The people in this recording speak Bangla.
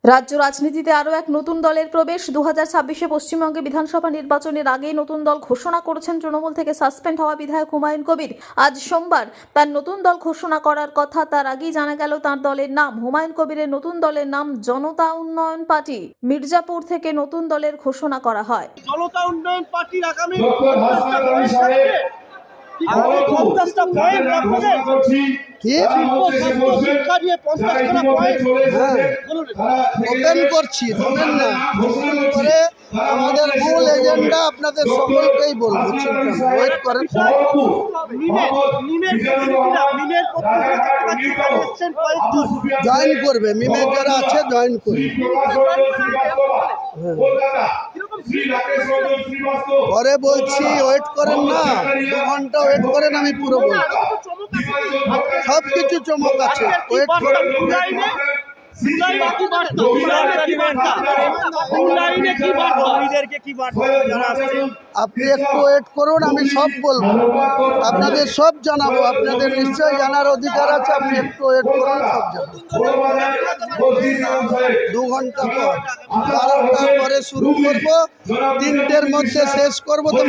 রাজ্য রাজনীতিতে আরও এক নতুন দলের প্রবেশ। 2026-এ পশ্চিমবঙ্গে বিধানসভা নির্বাচনের আগেই নতুন দল ঘোষণা করেছেন তৃণমূল থেকে সাসপেন্ড হওয়া বিধায়ক হুমায়ুন কবির। আজ সোমবার তার নতুন দল ঘোষণা করার কথা, তার আগেই জানা গেল তার দলের নাম। হুমায়ুন কবিরের নতুন দলের নাম জনতা উন্নয়ন পার্টি। মির্জাপুর থেকে নতুন দলের ঘোষণা করা হয়। জনতা উন্নয়ন পার্টির আগামী 50টা পয়েন্ট থাকবে। আগামী 50টা পয়েন্ট আপনাদের শিক্ষা নিয়ে 50টা পয়েন্ট ওপেন করছি, থামেন না। করে আমাদের মূল এজেন্ডা আপনাদের সকলকেই বলবো, ওয়েট করেন। জয়েন করবে, মিমের যারা আছে জয়েন করবে। পরে বলছি, ওয়েট করেন না, 2 ঘন্টা ওয়েট করেন, আমি পুরো বলছি। সব কিছু চমক আছে, ওয়েট করেন। আপনি একটু ওয়েট করুন, আমি সব বলবো, আপনাদের সব জানাবো। আপনাদের নিশ্চয়ই জানার অধিকার আছে, আপনি একটু ওয়েট করুন, সব জানাবো। 2 ঘন্টা পর 12টার পরে শুরু করবো, 3টের মধ্যে শেষ করবো তো।